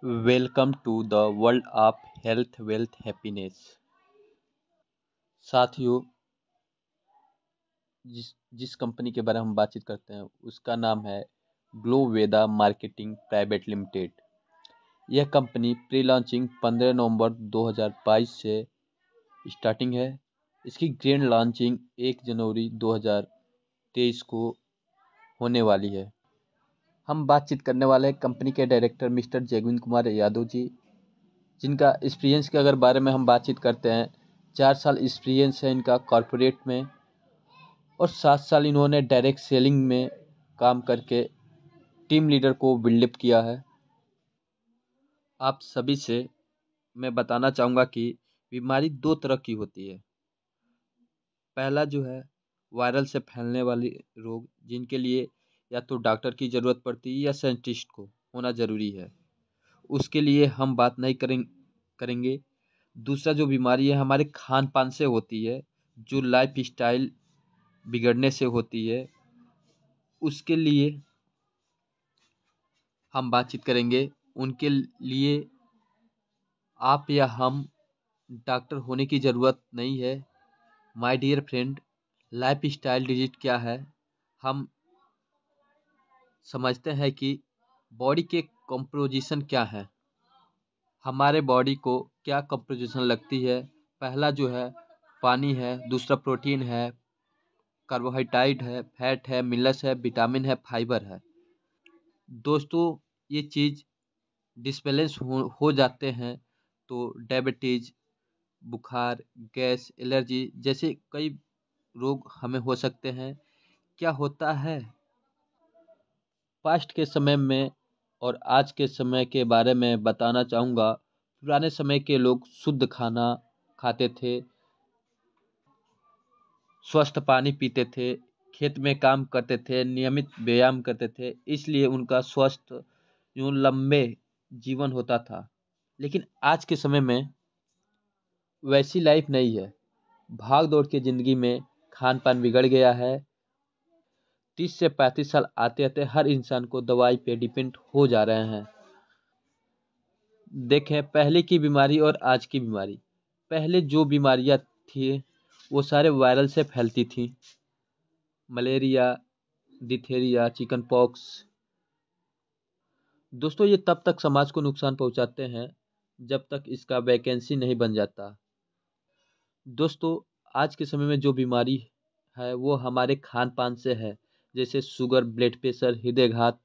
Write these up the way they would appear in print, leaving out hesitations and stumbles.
Welcome to the world of health wealth happiness. साथियों, जिस जिस कंपनी के बारे में हम बातचीत करते हैं उसका नाम है ग्लोवेदा मार्केटिंग प्राइवेट लिमिटेड। यह कंपनी प्री लॉन्चिंग 15 नवंबर 2022 से स्टार्टिंग है। इसकी ग्रैंड लॉन्चिंग 1 जनवरी 2023 को होने वाली है। हम बातचीत करने वाले हैं कंपनी के डायरेक्टर मिस्टर जयगोविंद कुमार यादव जी, जिनका एक्सपीरियंस के अगर बारे में हम बातचीत करते हैं, 4 साल एक्सपीरियंस है इनका कॉरपोरेट में और 7 साल इन्होंने डायरेक्ट सेलिंग में काम करके टीम लीडर को बिल्डअप किया है। आप सभी से मैं बताना चाहूँगा कि बीमारी 2 तरह की होती है। पहला जो है वायरल से फैलने वाली रोग, जिनके लिए या तो डॉक्टर की ज़रूरत पड़ती है या साइंटिस्ट को होना ज़रूरी है, उसके लिए हम बात नहीं करेंगे। दूसरा जो बीमारी है हमारे खान पान से होती है, जो लाइफ स्टाइल बिगड़ने से होती है, उसके लिए हम बातचीत करेंगे। उनके लिए आप या हम डॉक्टर होने की ज़रूरत नहीं है। My dear friend, lifestyle disease क्या है? हम समझते हैं कि बॉडी के कंपोजिशन क्या है, हमारे बॉडी को क्या कंपोजिशन लगती है। पहला जो है पानी है, दूसरा प्रोटीन है, कार्बोहाइड्रेट है, फैट है, मिनरल्स है, विटामिन है, फाइबर है। दोस्तों, ये चीज़ डिसबैलेंस हो जाते हैं तो डायबिटीज, बुखार, गैस, एलर्जी जैसे कई रोग हमें हो सकते हैं। क्या होता है, पास्ट के समय में और आज के समय के बारे में बताना चाहूँगा। पुराने समय के लोग शुद्ध खाना खाते थे, स्वस्थ पानी पीते थे, खेत में काम करते थे, नियमित व्यायाम करते थे, इसलिए उनका स्वस्थ यूँ लंबे जीवन होता था। लेकिन आज के समय में वैसी लाइफ नहीं है। भाग दौड़ की ज़िंदगी में खान पान बिगड़ गया है। 30 से 35 साल आते आते हर इंसान को दवाई पे डिपेंड हो जा रहे हैं। देखें पहले की बीमारी और आज की बीमारी। पहले जो बीमारियां थी वो सारे वायरल से फैलती थी। Malaria, diphtheria, chicken pox. दोस्तों, ये तब तक समाज को नुकसान पहुंचाते हैं जब तक इसका वैकेंसी नहीं बन जाता। दोस्तों, आज के समय में जो बीमारी है वो हमारे खान पान से है, जैसे शुगर, ब्लड प्रेशर, हृदयघात,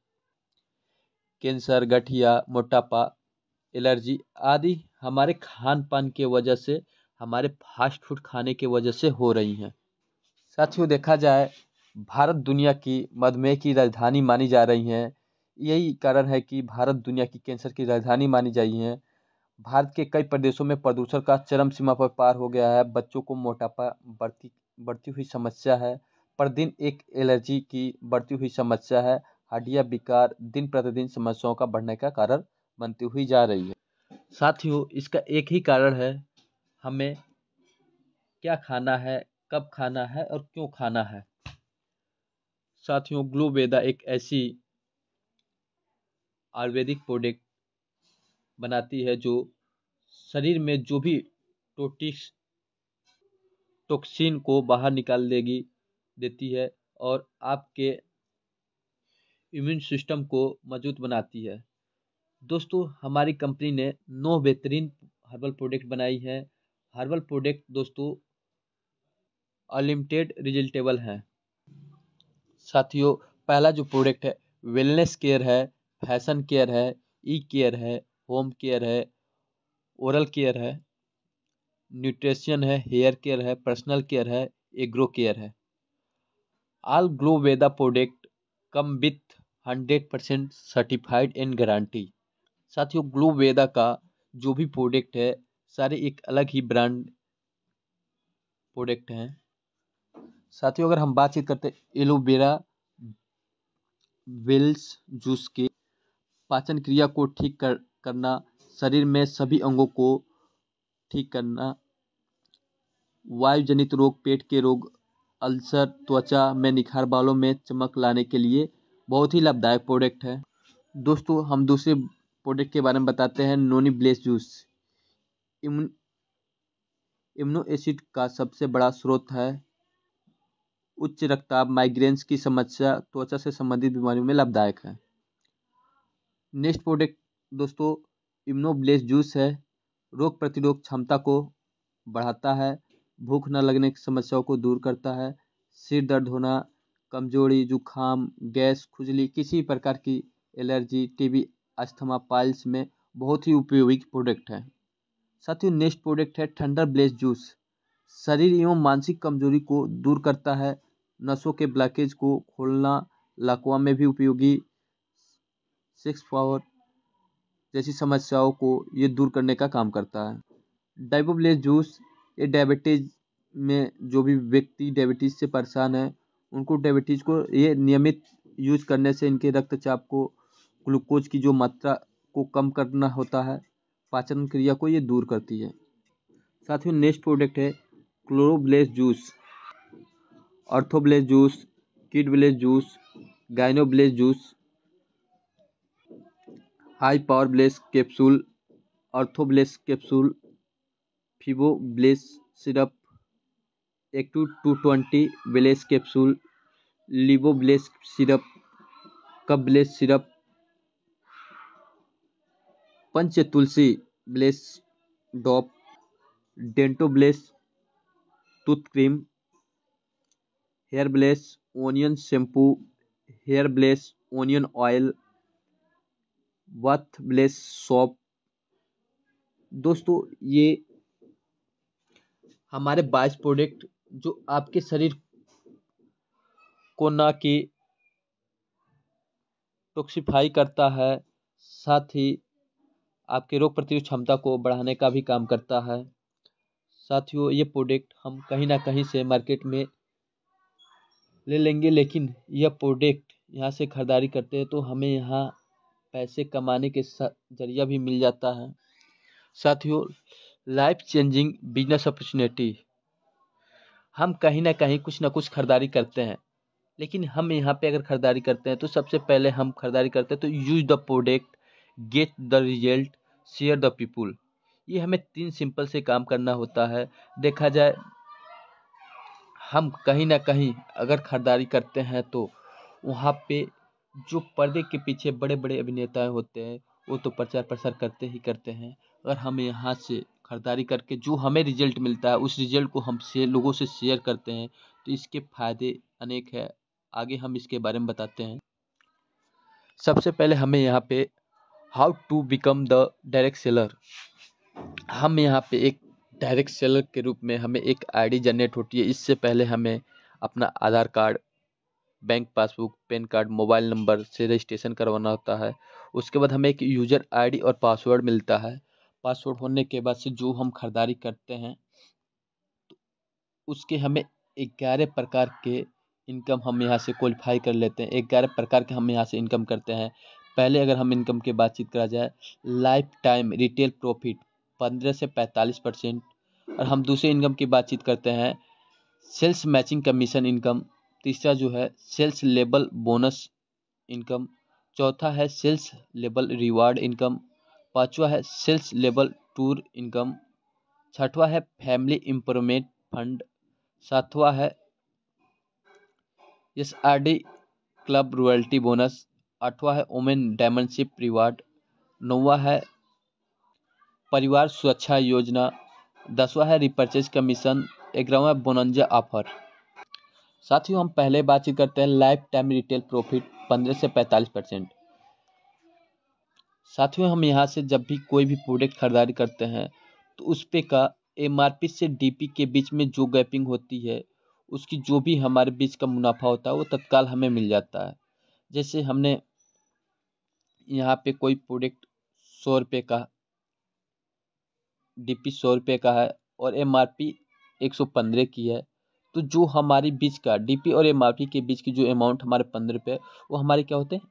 कैंसर, गठिया, मोटापा, एलर्जी आदि हमारे खान पान के वजह से, हमारे फास्ट फूड खाने के वजह से हो रही हैं। साथियों, देखा जाए भारत दुनिया की मधुमेह की राजधानी मानी जा रही है। यही कारण है कि भारत दुनिया की कैंसर की राजधानी मानी जाती है। भारत के कई प्रदेशों में प्रदूषण का चरम सीमा पर पार हो गया है। बच्चों को मोटापा बढ़ती बढ़ती हुई समस्या है। प्रतिदिन एक एलर्जी की बढ़ती हुई समस्या है। हड्डियां विकार दिन प्रतिदिन समस्याओं का बढ़ने का कारण बनती हुई जा रही है। साथियों, इसका एक ही कारण है, हमें क्या खाना है, कब खाना है और क्यों खाना है। साथियों, ग्लोवेदा एक ऐसी आयुर्वेदिक प्रोडक्ट बनाती है जो शरीर में जो भी टोटिस टॉक्सिन को बाहर निकाल देती है और आपके इम्यून सिस्टम को मजबूत बनाती है। दोस्तों, हमारी कंपनी ने 9 बेहतरीन हर्बल प्रोडक्ट बनाई है। हर्बल प्रोडक्ट दोस्तों अनलिमिटेड रिजल्टेबल हैं। साथियों, पहला जो प्रोडक्ट है वेलनेस केयर है, फैशन केयर है, ई केयर है, होम केयर है, ओरल केयर है, न्यूट्रिशन है, हेयर केयर है, पर्सनल केयर है, एग्रो केयर है। All glow Veda product come with 100% certified and guarantee. साथियों, ग्लो वेदा का जो भी प्रोडक्ट है सारे एक अलग ही ब्रांड प्रोडक्ट हैं। साथियों, अगर हम बातचीत करते हैं एलोवेरा वेल्स जूस के, पाचन क्रिया को ठीक करना, शरीर में सभी अंगों को ठीक करना, वायु जनित रोग, पेट के रोग, अल्सर, त्वचा में निखार, बालों में चमक लाने के लिए बहुत ही लाभदायक प्रोडक्ट है। दोस्तों, हम दूसरे प्रोडक्ट के बारे में बताते हैं। नोनी ब्लेस जूस इम्यूनो एसिड का सबसे बड़ा स्रोत है। उच्च रक्तचाप, माइग्रेन्स की समस्या, त्वचा से संबंधित बीमारियों में लाभदायक है। नेक्स्ट प्रोडक्ट दोस्तों इम्यूनो ब्लेस जूस है। रोग प्रतिरोधक क्षमता को बढ़ाता है, भूख न लगने की समस्याओं को दूर करता है, सिर दर्द होना, कमजोरी, जुखाम, गैस, खुजली, किसी प्रकार की एलर्जी, टीबी, अस्थमा, पाइल्स में बहुत ही उपयोगी प्रोडक्ट है। साथियों नेक्स्ट प्रोडक्ट है थंडर ब्लेस जूस। शरीर एवं मानसिक कमजोरी को दूर करता है, नसों के ब्लॉकेज को खोलना, लकवा में भी उपयोगी, सेक्स पावर जैसी समस्याओं को ये दूर करने का काम करता है। डाइबोब्लेस जूस ये डायबिटीज में जो भी व्यक्ति डायबिटीज से परेशान है उनको डायबिटीज को ये नियमित यूज करने से इनके रक्तचाप को, ग्लूकोज की जो मात्रा को कम करना होता है, पाचन क्रिया को ये दूर करती है। साथियों नेक्स्ट प्रोडक्ट है chlorobless juice, orthobless juice, kidbless juice, gynobless juice, high power bless capsule, orthobless capsule, फिबो bless syrup, active 220 bless capsule, लिबो ब्लेस सिरप, कब bless syrup, Panch Tulsi bless drop, dento bless tooth cream, hair bless onion shampoo, hair bless onion oil, bath bless soap. दोस्तों ये हमारे 22 product जो आपके शरीर को ना कि टॉक्सिफाई करता है, साथ ही आपके रोग प्रतिरोधक क्षमता को बढ़ाने का भी काम करता है। साथियों ये प्रोडक्ट हम कहीं ना कहीं से मार्केट में ले लेंगे, लेकिन यह प्रोडक्ट यहाँ से खरीदारी करते हैं तो हमें यहाँ पैसे कमाने के जरिया भी मिल जाता है। साथियों लाइफ चेंजिंग बिजनेस अपॉर्चुनिटी, हम कहीं ना कहीं कुछ ना कुछ खरीदारी करते हैं, लेकिन हम यहाँ पे अगर खरीदारी करते हैं तो सबसे पहले हम खरीदारी करते हैं तो use the product, get the result, share the people. ये हमें 3 सिंपल से काम करना होता है। देखा जाए हम कहीं ना कहीं अगर खरीदारी करते हैं तो वहाँ पे जो पर्दे के पीछे बड़े बड़े अभिनेता होते हैं वो तो प्रचार प्रसार करते ही करते हैं। अगर हम यहाँ से खरीदारी करके जो हमें रिजल्ट मिलता है उस रिजल्ट को हम लोगों से शेयर करते हैं तो इसके फायदे अनेक है। आगे हम इसके बारे में बताते हैं। सबसे पहले हमें यहाँ पे how to become the direct seller, हम यहाँ पे एक डायरेक्ट सेलर के रूप में हमें एक आईडी जनरेट होती है। इससे पहले हमें अपना Aadhaar card, bank passbook, pan card, mobile number से रजिस्ट्रेशन करवाना होता है। उसके बाद हमें एक यूजर आईडी और पासवर्ड मिलता है। पासवर्ड होने के बाद से जो हम खरीदारी करते हैं तो उसके हमें 11 प्रकार के इनकम हम यहाँ से क्वालिफाई कर लेते हैं। 11 प्रकार के हम यहाँ से इनकम करते हैं। पहले अगर हम इनकम की बातचीत करा जाए, लाइफ टाइम रिटेल प्रॉफिट 15 से 45%। और हम दूसरे इनकम की बातचीत करते हैं सेल्स मैचिंग कमीशन इनकम। तीसरा जो है सेल्स लेबल बोनस इनकम। चौथा है सेल्स लेबल रिवार्ड इनकम। पांचवा है सेल्स लेबल टूर इनकम। छठवा है फैमिली इम्प्रूवमेंट फंड। सातवां है एसआरडी क्लब रॉयल्टी बोनस। आठवां है वुमेन डायमंडशिप रिवार्ड। नौवां है परिवार सुरक्षा योजना। 10वां है रिपर्चेज कमीशन। 11वां बोनंजा ऑफर। साथियों हम पहले बातचीत करते हैं लाइफ टाइम रिटेल प्रॉफिट 15 से 45%। साथियों हम यहाँ से जब भी कोई भी प्रोडक्ट खरीदारी करते हैं तो उस पे का एमआरपी से डीपी के बीच में जो गैपिंग होती है उसकी जो भी हमारे बीच का मुनाफा होता है वो तत्काल हमें मिल जाता है। जैसे हमने यहाँ पे कोई प्रोडक्ट 100 रुपये का, डीपी 100 रुपये का है और एमआरपी 115 की है, तो जो हमारी बीच का डीपी और एमआरपी के बीच की जो अमाउंट हमारे 15 रुपये वो हमारे क्या होते हैं,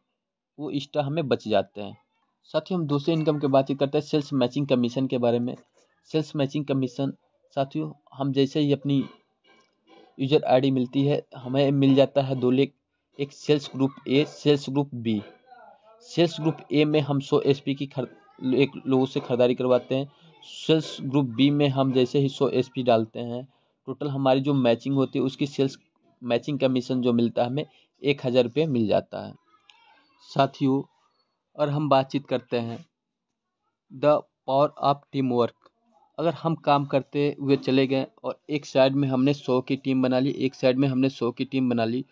वो एक्स्ट्रा हमें बच जाते हैं। साथियों हम दूसरे इनकम की बातचीत करते हैं सेल्स मैचिंग कमीशन के बारे में। सेल्स मैचिंग कमीशन साथियों हम जैसे ही अपनी यूजर आईडी मिलती है हमें मिल जाता है 2 लेख, एक sales group A, sales group B. Sales group A में हम 100 एसपी की एक लोगों से खरीदारी करवाते हैं। सेल्स ग्रुप बी में हम जैसे ही 100 एसपी डालते हैं, टोटल हमारी जो मैचिंग होती है उसकी सेल्स मैचिंग कमीशन जो मिलता है हमें 1000 रुपये मिल जाता है। साथियों, और हम बातचीत करते हैं the power of team work. अगर हम काम करते हुए चले गए और एक साइड में हमने 100 की टीम बना ली, एक साइड में हमने 100 की टीम बना ली,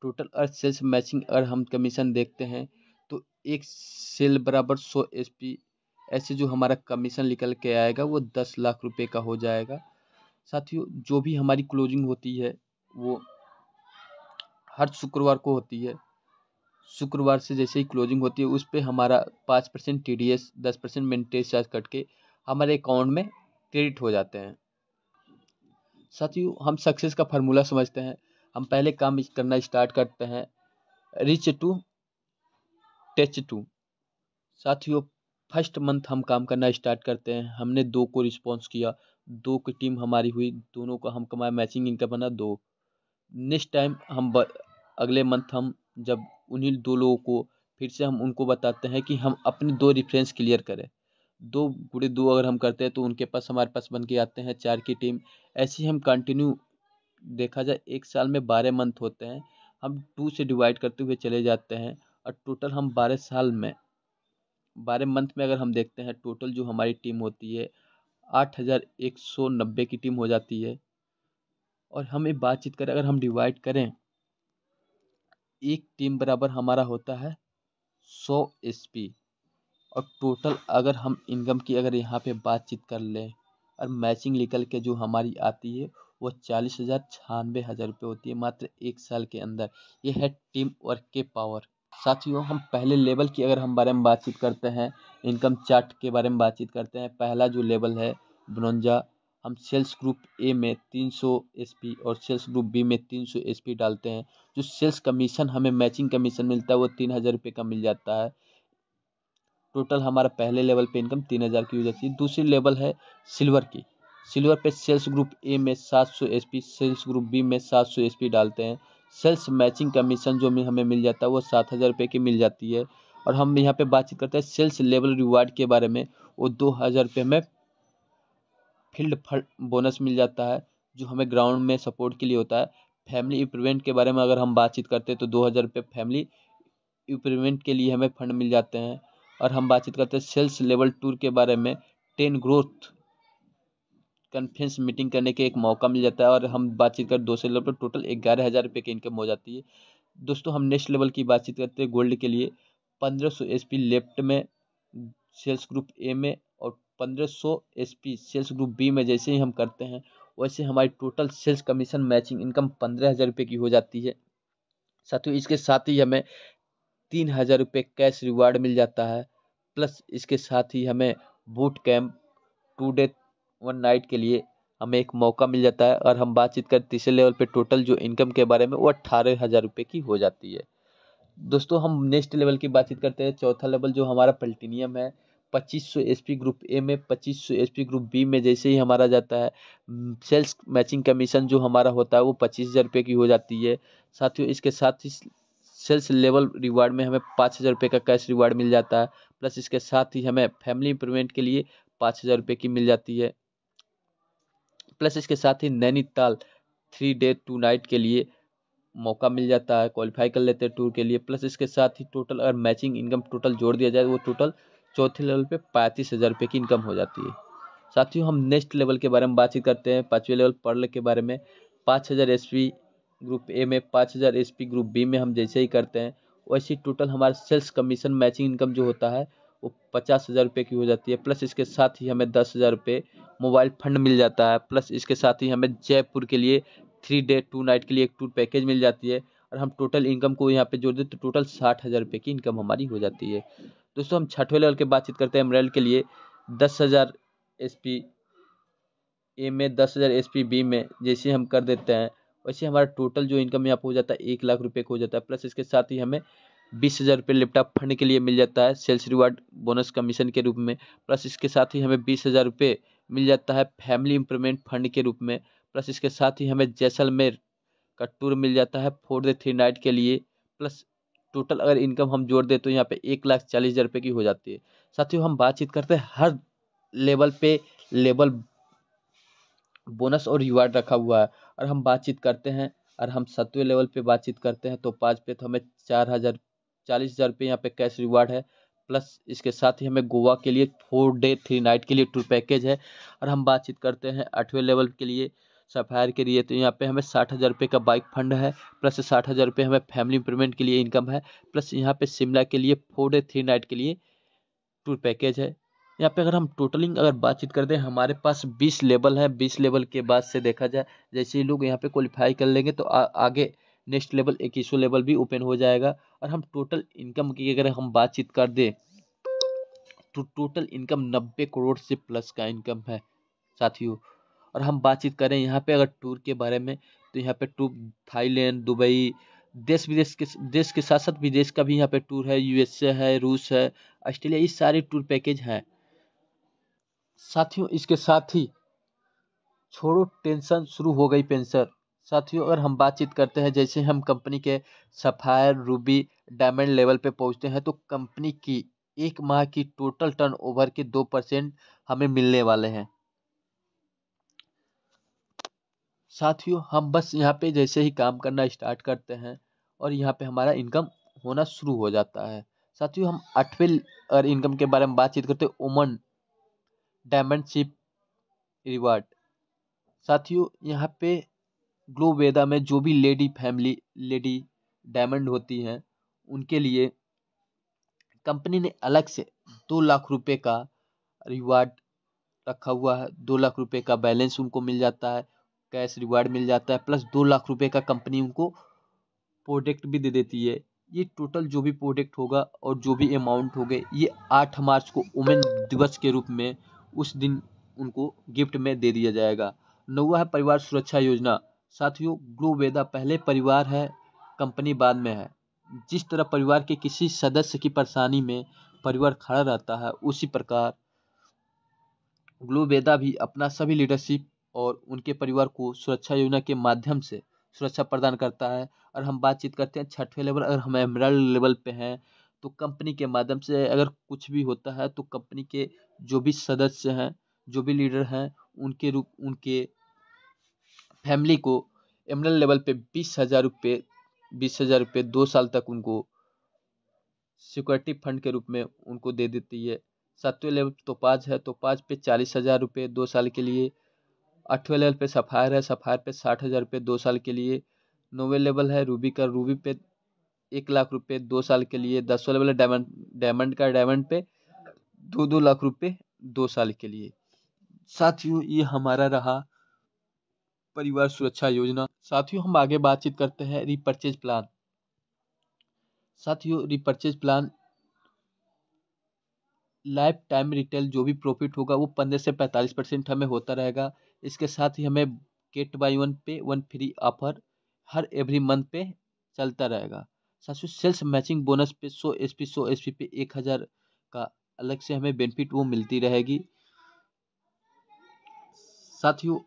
टोटल और सेल्स मैचिंग और हम कमीशन देखते हैं तो एक सेल बराबर 100 एसपी, ऐसे जो हमारा कमीशन निकल के आएगा वो 10 लाख रुपए का हो जाएगा। साथियों, जो भी हमारी क्लोजिंग होती है वो हर शुक्रवार को होती है। शुक्रवार से जैसे ही क्लोजिंग होती है उस पर हमारा 5% TDS, 10% मेंटेनेंस चार्ज कट के हमारे अकाउंट में क्रेडिट हो जाते हैं। साथियों, हम सक्सेस का फार्मूला समझते हैं। हम पहले काम करना स्टार्ट करते हैं, रीच टू टच टू। साथियों, फर्स्ट मंथ हम काम करना स्टार्ट करते हैं, हमने 2 को रिस्पॉन्स किया, 2 की टीम हमारी हुई, दोनों का हम कमाया, मैचिंग इनका बना 2। नेक्स्ट टाइम अगले मंथ हम जब उन्हीं 2 लोगों को फिर से हम उनको बताते हैं कि हम अपने 2 रेफरेंस क्लियर करें। 2 गुणे 2 अगर हम करते हैं तो उनके पास हमारे पास बन के आते हैं 4 की टीम। ऐसे ही हम कंटिन्यू, देखा जाए एक साल में 12 मंथ होते हैं, हम 2 से डिवाइड करते हुए चले जाते हैं और टोटल हम 12 साल में 12 मंथ में अगर हम देखते हैं टोटल जो हमारी टीम होती है 8190 की टीम हो जाती है। और हम एक बातचीत करें, अगर हम डिवाइड करें, एक टीम बराबर हमारा होता है 100 एसपी। और टोटल अगर हम इनकम की अगर यहाँ पे बातचीत कर लें और मैचिंग निकल के जो हमारी आती है वो 40,96,000 रुपये होती है मात्र एक साल के अंदर। ये है टीम वर्क के पावर। साथियों, हम पहले लेवल की अगर हम बारे में बातचीत करते हैं, इनकम चार्ट के बारे में बातचीत करते हैं। पहला जो लेवल है ब्रोंजा, हम सेल्स ग्रुप ए में 300 एसपी और सेल्स ग्रुप बी में 300 एसपी डालते हैं। जो सेल्स कमीशन हमें मैचिंग कमीशन मिलता है वो 3000 रुपये का मिल जाता है। टोटल हमारा पहले लेवल पे इनकम 3000 की हो जाती है। दूसरी लेवल है सिल्वर की। सिल्वर पे सेल्स ग्रुप ए में 700 एसपी, सेल्स ग्रुप बी में 700 एसपी डालते हैं। सेल्स मैचिंग कमीशन जो हमें मिल जाता है वो 7000 रुपये की मिल जाती है। और हम यहाँ पे बातचीत करते हैं सेल्स लेवल रिवार्ड के बारे में, वो 2000 रुपये में फील्ड बोनस मिल जाता है जो हमें ग्राउंड में सपोर्ट के लिए होता है। फैमिली इम्प्रूवमेंट के बारे में अगर हम बातचीत करते हैं तो 2000 रुपये फैमिली इम्प्रूवमेंट के लिए हमें फंड मिल जाते हैं। और हम बातचीत करते हैं सेल्स लेवल टूर के बारे में, 10 ग्रोथ कॉन्फ्रेंस मीटिंग करने के एक मौका मिल जाता है। और हम बातचीत कर दूसरे लेवल पर टोटल 11,000 रुपये की इनकम हो जाती है। दोस्तों, हम नेक्स्ट लेवल की बातचीत करते हैं गोल्ड के लिए। 1500 एसपी लेफ्ट में सेल्स ग्रुप ए में और 1500 एसपी सेल्स ग्रुप बी में जैसे ही हम करते हैं वैसे हमारी total sales commission matching income 15,000 रुपये की हो जाती है। साथियों, इसके साथ ही हमें 3000 रुपये कैश रिवार्ड मिल जाता है। प्लस इसके साथ ही हमें बूट कैंप 2 डे 1 नाइट के लिए हमें एक मौका मिल जाता है। और हम बातचीत करते तीसरे लेवल पे टोटल जो इनकम के बारे में वो 18,000 रुपये की हो जाती है। दोस्तों, हम नेक्स्ट लेवल की बातचीत करते हैं। चौथा लेवल जो हमारा प्लेटिनियम है, 2500 एसपी ग्रुप ए में, 2500 एसपी ग्रुप बी में जैसे ही हमारा जाता है, सेल्स मैचिंग कमीशन जो हमारा होता है वो 25,000 रुपये की हो जाती है। साथियों, इसके साथ ही सेल्स लेवल रिवार्ड में हमें 5,000 रुपये का कैश रिवार्ड मिल जाता है। प्लस इसके साथ ही हमें फैमिली इम्प्रूवमेंट के लिए 5,000 रुपये की मिल जाती है। प्लस इसके साथ ही नैनीताल 3 डे 2 नाइट के लिए मौका मिल जाता है, क्वालिफाई कर लेते हैं टूर के लिए। प्लस इसके साथ ही टोटल अगर मैचिंग इनकम टोटल जोड़ दिया जाए वो टोटल चौथे लेवल पे 35,000 रुपये की इनकम हो जाती है। साथियों, हम नेक्स्ट लेवल के बारे में बातचीत करते हैं, पाँचवें लेवल पर्ल के बारे में। 5,000 एसपी ग्रुप ए में, 5,000 एसपी ग्रुप बी में हम जैसे ही करते हैं वैसे ही टोटल हमारा सेल्स कमीशन मैचिंग इनकम जो होता है वो 50,000 रुपये की हो जाती है। प्लस इसके साथ ही हमें 10,000 रुपये मोबाइल फंड मिल जाता है। प्लस इसके साथ ही हमें जयपुर के लिए 3 डे 2 नाइट के लिए एक टूर पैकेज मिल जाती है। और हम टोटल इनकम को यहाँ पे जोड़ दें तो टोटल 60,000 रुपये की इनकम हमारी हो जाती है। दोस्तों, हम छठवें लेवल की बातचीत करते हैं एमराल्ड के लिए। 10,000 एसपी ए में, 10,000 एसपी बी में जैसे हम कर देते हैं वैसे हमारा टोटल जो इनकम यहाँ पे हो जाता है 1 लाख रुपये का हो जाता है। प्लस इसके साथ ही हमें 20,000 रुपये लैपटॉप फंड के लिए मिल जाता है सेल्स रिवार्ड बोनस कमीशन के रूप में। प्लस इसके साथ ही हमें 20,000 रुपये मिल जाता है फैमिली इम्प्रूवमेंट फंड के रूप में। प्लस इसके साथ ही हमें जैसलमेर का टूर मिल जाता है 4 डे 3 नाइट के लिए। प्लस टोटल अगर इनकम हम जोड़ दें तो यहाँ पे 1,40,000 रुपये की हो जाती है। साथियों हम बातचीत करते हैं हर लेवल पे लेवल बोनस और रिवार्ड रखा हुआ है। और हम बातचीत करते हैं और हम 7वें लेवल पे बातचीत करते हैं तो 5 पे तो हमें 40,000 रुपये यहाँ पे कैश रिवार्ड है। प्लस इसके साथ ही हमें गोवा के लिए 4 डे 3 नाइट के लिए टूर पैकेज है। और हम बातचीत करते हैं 8वें लेवल के लिए सफायर के लिए तो यहाँ पे हमें 60,000 रुपये का बाइक फंड है। प्लस 60,000 रुपये हमें फैमिली इंप्रूवमेंट के लिए इनकम है। प्लस यहाँ पे शिमला के लिए 4 डे 3 नाइट के लिए टूर पैकेज है। यहाँ पे अगर हम टोटलिंग अगर बातचीत करते हैं हमारे पास 20 लेवल है। 20 लेवल के बाद से देखा जाए जैसे ही लोग यहाँ पे क्वालिफाई कर लेंगे तो आगे नेक्स्ट लेवल 21वां लेवल भी ओपन हो जाएगा। और हम टोटल इनकम की अगर हम बातचीत कर दें तो टोटल इनकम 90 करोड़ से प्लस का इनकम है साथियों। और हम बातचीत करें यहाँ पे अगर टूर के बारे में तो यहाँ पे टूर थाईलैंड, दुबई, देश के साथ साथ विदेश का भी यहाँ पे टूर है। यूएसए है, रूस है, ऑस्ट्रेलिया, ये सारे टूर पैकेज हैं साथियों। इसके साथ ही छोड़ो टेंशन शुरू हो गई पेंशन। साथियों अगर हम बातचीत करते हैं जैसे हम कंपनी के सफायर, रूबी, डायमंड लेवल पे पहुंचते हैं तो कंपनी की एक माह की टोटल टर्नओवर के 2% हमें मिलने वाले हैं साथियों। हम बस यहाँ पे जैसे ही काम करना स्टार्ट करते हैं और यहाँ पे हमारा इनकम होना शुरू हो जाता है साथियों। हम 8वें और इनकम के बारे में बातचीत करते हैं ओमन डायमंडशिप रिवार्ड। साथियों यहाँ पे ग्लोवेदा में जो भी लेडी डायमंड होती हैं उनके लिए कंपनी ने अलग से 2 लाख रुपए का रिवार्ड रखा हुआ है। 2 लाख रुपए का बैलेंस उनको मिल जाता है, कैश रिवार्ड मिल जाता है। प्लस 2 लाख रुपए का कंपनी उनको प्रोडक्ट भी दे देती है। ये टोटल जो भी प्रोडक्ट होगा और जो भी अमाउंट हो गए ये 8 मार्च को वुमेन दिवस के रूप में उस दिन उनको गिफ्ट में दे दिया जाएगा। 9वां है परिवार सुरक्षा योजना। साथियों ग्लोवेदा पहले परिवार है, कंपनी बाद में है। जिस तरह परिवार के किसी सदस्य की परेशानी में परिवार खड़ा रहता है उसी प्रकार ग्लोवेदा भी अपना सभी लीडरशिप और उनके परिवार को सुरक्षा योजना के माध्यम से सुरक्षा प्रदान करता है। और हम बातचीत करते हैं 6वें लेवल, अगर हम एमराल्ड लेवल पे हैं तो कंपनी के माध्यम से अगर कुछ भी होता है तो कंपनी के जो भी सदस्य हैं, जो भी लीडर हैं, उनके फैमिली को एमराल्ड लेवल पे 20,000 रुपये 2 साल तक उनको सिक्योरिटी फंड के रूप में उनको दे देती है। 7वें लेवल तो 5 है तो 5 पे 40,000 रुपये 2 साल के लिए। 8वें लेवल पे सफायर है, सफायर पे 60,000 रुपये 2 साल के लिए। 9वें लेवल है रूबी का, रूबी पे 1 लाख रुपये 2 साल के लिए। 10वां लेवल है डायमंड का, डायमंड पे 2-2 लाख रुपये 2 साल के लिए। साथियों ये हमारा रहा परिवार सुरक्षा योजना। साथियों हम आगे बातचीत करते हैं रिपर्चेज प्लान। साथियों repurchase plan life time retail जो भी प्रॉफिट होगा वो 15 से 45% हमें होता रहेगा। इसके साथ ही हमें गेट बाई वन पे वन फ्री ऑफर हर एवरी मंथ पे चलता रहेगा। साथियों सेल्स मैचिंग बोनस पे 100 एसपी पे 1,000 का अलग से हमें बेनिफिट वो मिलती रहेगी। साथियों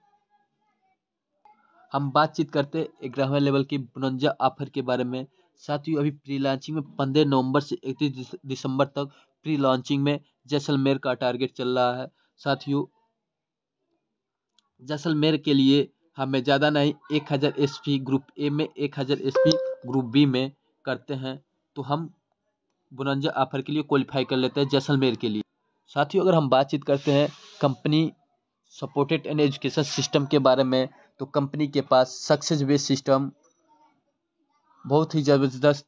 हम बातचीत करते 11वें लेवल की 52 ऑफर के बारे में। साथियों अभी प्री लॉन्चिंग में 15 नवंबर से 31 दिसंबर तक प्री लॉन्चिंग में जैसलमेर का टारगेट चल रहा है। साथियों जैसलमेर के लिए हमें ज़्यादा नहीं 1,000 एसपी ग्रुप ए में, 1,000 एसपी ग्रुप बी में करते हैं तो हम 52 ऑफर के लिए क्वालिफाई कर लेते हैं जैसलमेर के लिए। साथियों अगर हम बातचीत करते हैं company supported and education system के बारे में तो कंपनी के पास सक्सेस बेस्ड सिस्टम बहुत ही ज़बरदस्त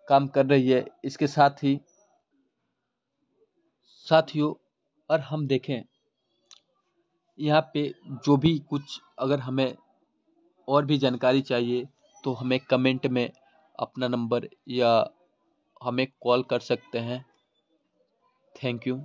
काम कर रही है। इसके साथ ही साथियों और हम देखें यहाँ पे जो भी कुछ अगर हमें और भी जानकारी चाहिए तो हमें कमेंट में अपना नंबर या हमें कॉल कर सकते हैं। Thank you.